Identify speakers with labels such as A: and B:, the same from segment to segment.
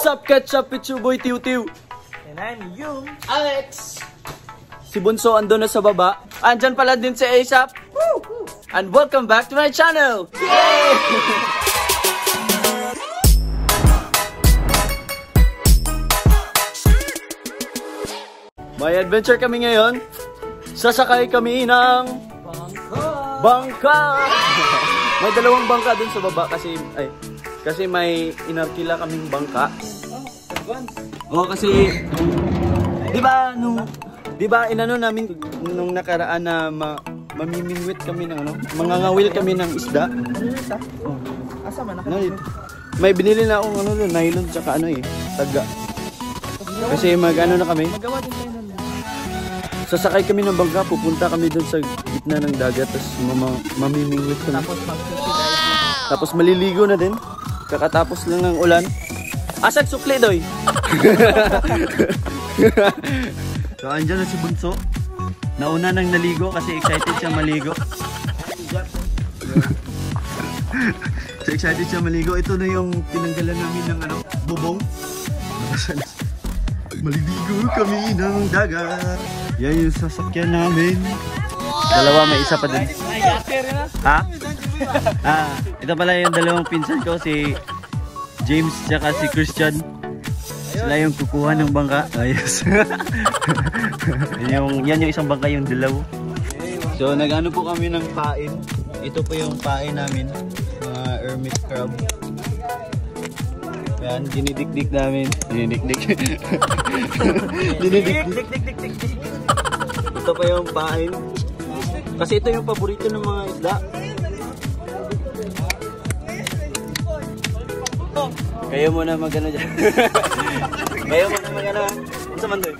A: What's up, Ketchup? It's your boy, Tiu Tiu.
B: And I'm yung
A: Alex. Si Bunso andun na sa baba. Andyan pala din si ASAP. And welcome back to my channel. Yay! May adventure kami ngayon. Sasakay kami ng bangka. May dalawang bangka dun sa baba kasi may inarkila kaming bangka. Oh, kasi di ba inano namin nung nakaraan na mamimingwit kami ng mangangawil kami ng isda.
B: asa man
A: May binili na akong nylon tsaka taga. Kasi magano na kami.
B: magawa din tayo nun.
A: Sasakay kami ng bangka, pupunta kami doon sa gitna ng dagat, tapos mamimingwit kami. Tapos maliligo na din. Kakatapos lang ng ulan. Asag sukli doy. So andyan na si Bunso. Nauna nang naligo kasi excited siya maligo. So excited siya maligo. Ito na yung tinanggalan namin ng bubong. Maliligo kami ng dagat. Yan yung sasakyan namin. Dalawa, may isa pa din. Ha? Ito pala yung dalawang pinsan ko, si James tsaka si Christian. Sila yung kukuha ng bangka. Ayos. yan yung isang bangka, yung dilaw. So nag-ano po kami ng pain. Ito po yung pain namin, mga hermit crab. Yan, dinidikdik namin. Dinidikdik. Ito pa yung pain. Kasi ito yung paborito ng mga isda. Kayo muna magano dyan. Kayo muna magano. Isa man doon.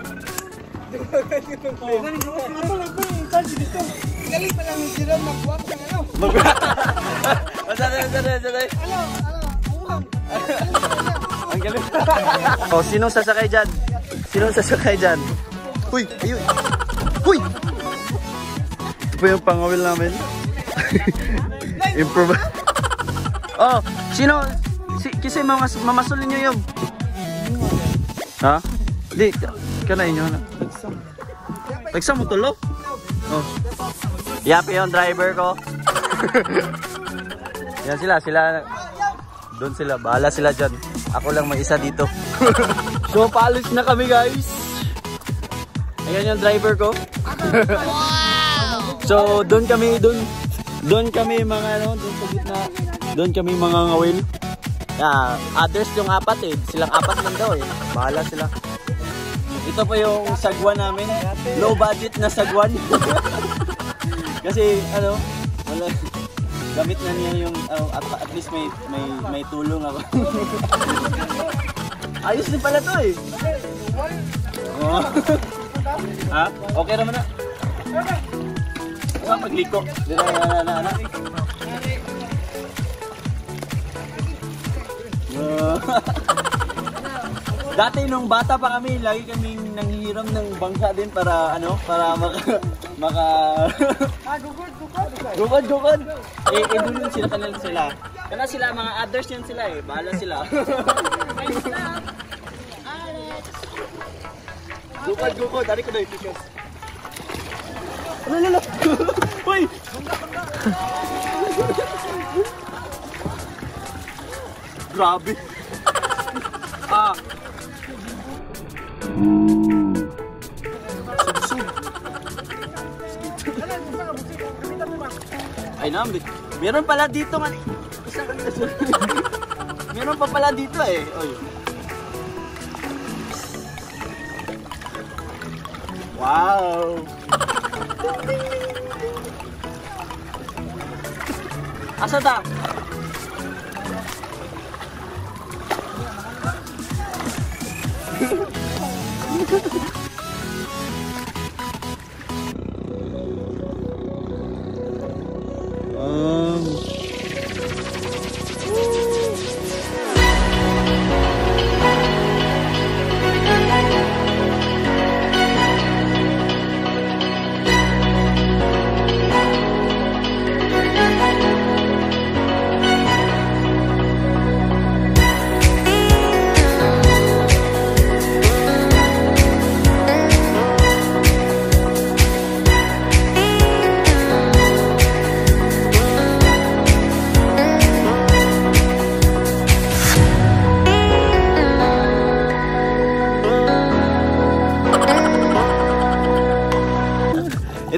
B: Galing pa lang yung Jerome magbuwak ng
A: Sanay. Ang galing. Oh, sinong sasakay dyan? Sinong sasakay dyan? Uy! Ayun! Uy! Ito po yung pangawil namin. Improve. Oh! Sino? Kasi mamasulin nyo yung. Ha? Di, kanain nyo na. Tagsam mo tulo? Oh. Yapi yung driver ko. Yan sila. Doon sila, bahala sila dyan. Ako lang may isa dito. So, paalis na kami, guys. Ayan yung driver ko. So, doon kami mga doon sa gitna. Doon kami mga ngawil. Others yung apat silang apat lang daw Bahala sila. Ito po yung sagwan namin. Low budget na sagwan. Kasi, wala. Gamit na niya yung at least may tulong ako. Ayos din pala to Oh. Ha? Okay naman na. Pagliko. Dati nung bata pa kami, lagi kaming nanghihiram ng bangka din para maka gugod. Doon sila. Kana sila mga others yan sila bahala sila. Gugod, dari ko na ipikas. Ano? Hoy! Grabe. Ay nambit. Meron pala dito nga. Meron pa pala dito Oy. Wow. Asa ta?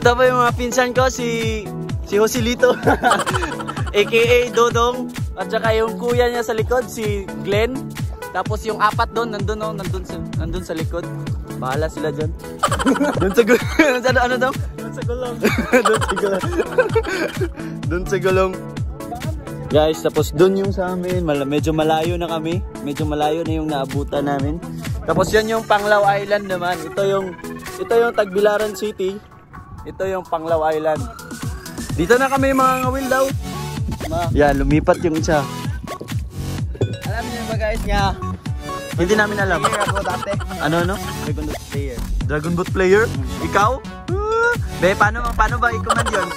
A: Ito pa yung mga pinsan ko, si Joselito, aka Dodong, at saka yung kuya niya sa likod, si Glenn. Tapos yung apat doon, nandun sa likod. Bahala sila dyan. Doon sa gulong. Ano daw? Doon sa gulong. Doon sa gulong. Guys, tapos doon yung sa amin. Medyo malayo na kami. Medyo malayo na yung naabutan namin. Tapos yan yung Panglao Island naman. Ito yung Tagbilaran City. Ito yung Panglao Island. Dito na kami mga ngawil daw. Yan, lumipat yung isa.
B: Alam niyo ba guys nga?
A: Hindi namin alam.
B: Ako dati.
A: Ano?
B: Dragon Boat player.
A: Dragon Boat player? Ikaw? Be, paano ba i-command yun?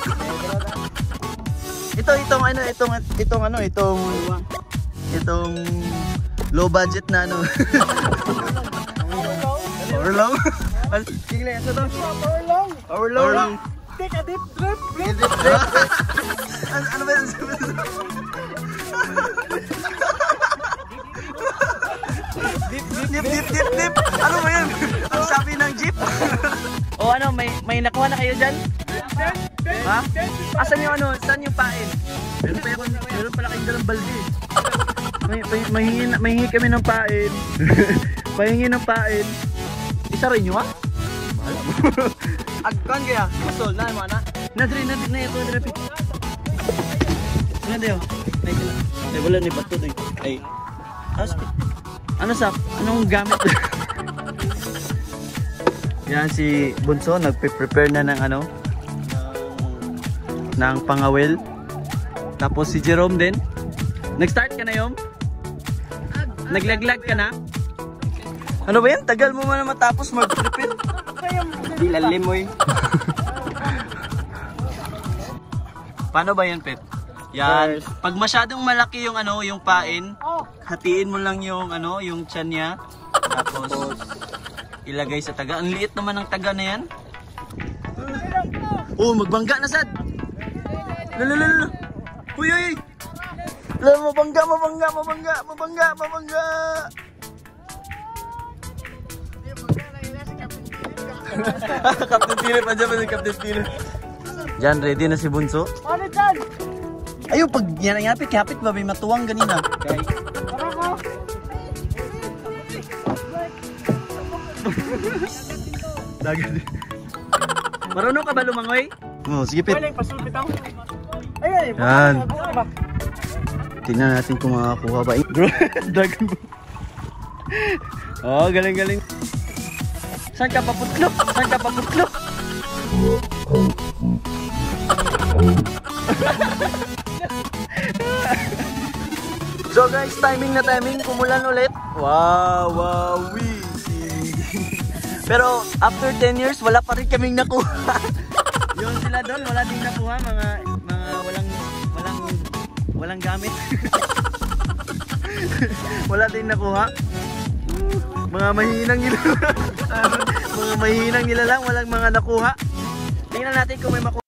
A: Itong low budget na ano. Overlong?
B: Sige, ito to.
A: Overlong.
B: Take a deep drip.
A: Ano ba yun? Dip. Ano ba yun? Ang sabi ng jeep? O ano, may nakuha na kayo dyan? Ha? Asan yung ano? Saan yung pain? Meron pala kayong dalang balde. Mahingi kami ng pain. Mahingi ng pain. Isa rin nyo ha? Bahala mo.
B: Agkan kaya. Masol na mo na.
A: Nadri ito drapi. Ano dayo? Ay wala ni bato doy. Ay. Ano sa? Anong gamit? Yan si Bunso nagpe-prepare na ng ano? Ng pangawil. Tapos si Jerome din. Nag-start ka na yun? Naglaglag ka na? Ano ba yan? Tagal mo man na matapos mag-prepare.
B: Dilalim mo eh.
A: Paano ba yan, Pep? Yan. Pag masyadong malaki yung ano, yung pain, hatiin mo lang yung ano, yung tiyan niya. Tapos ilagay sa taga. Ang liit naman ng taga na yan. Oh, magbangga na sad. Lalala. Uy. Mabangga. Captain Philip, andyan ba si Captain Philip? Diyan, ready na si Bunso.
B: Ano dyan?
A: Ayun, pag yan ang kapit ba? May matuwang ganina. Okay.
B: Tara ko.
A: Dagat. Marunong ka ba lumangoy? Oo, sige Pit.
B: Walang pasulpit ako. Ay.
A: Yan. Tingnan natin kung makakuha ba. Dragon Boat. Oh, galing. Saan ka paputlo? So guys, timing. Kumulan ulit. Wow. Pero after 10 years, wala pa rin kaming nakuha. Yung sila doon, wala din nakuha. Mga walang gamit. Wala din nakuha. Mga mahinang nila lang, walang mga nakuha. Tingnan natin kung may makuha.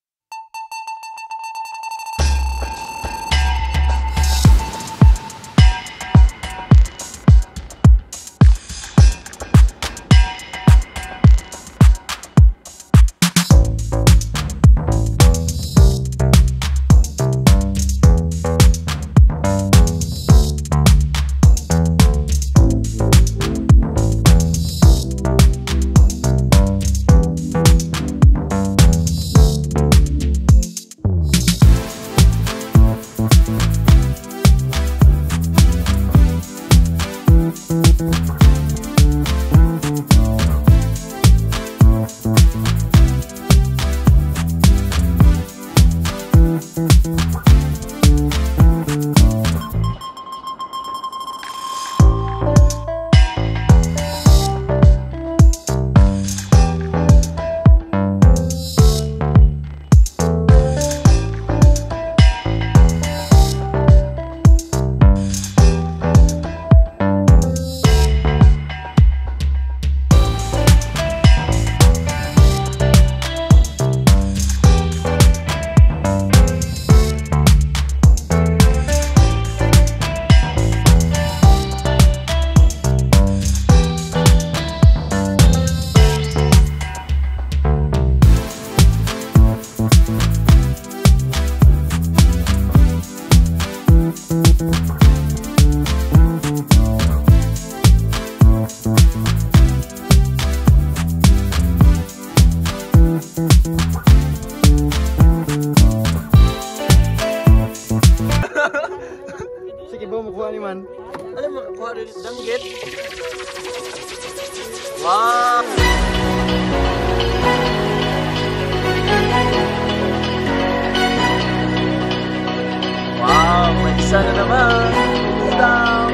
A: Wow! Wow! May isa na naman! Down!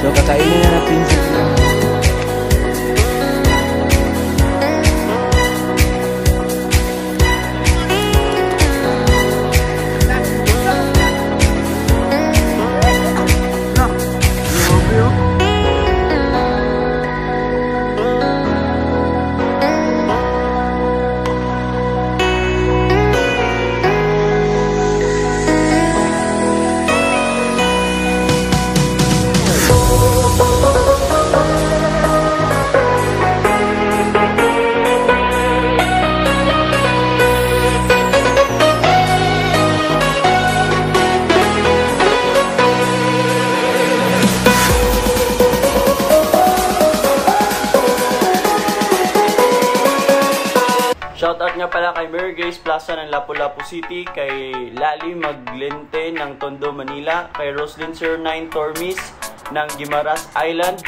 C: So, kakainin na natin sila.
A: Shoutout nga pala kay Mary Grace Plaza ng Lapu-Lapu City, kay Lali Maglente ng Tondo, Manila, kay Roslyn 09 Tormis ng Guimaras Island,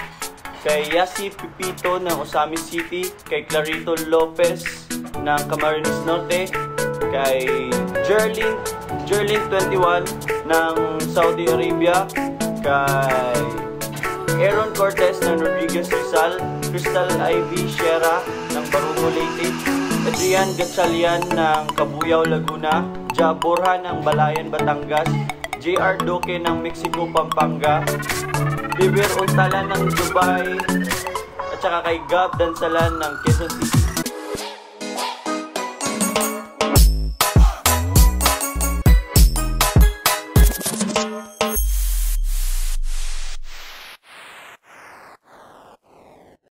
A: kay Yasi Pipito ng Osami City, kay Clarito Lopez ng Camarines Norte, kay Jerlin 21 ng Saudi Arabia, kay Aaron Cortez ng Rodriguez Rizal, Crystal Ivy Shera ng Barugo Leyte, Adrian Gatchalian ng Cabuyao, Laguna, Ja Borja ng Balayan, Batangas, JR Doke ng Mexico, Pampanga, Bibir Untalan ng Dubai, at saka kay Gab Dansalan ng Quezon City.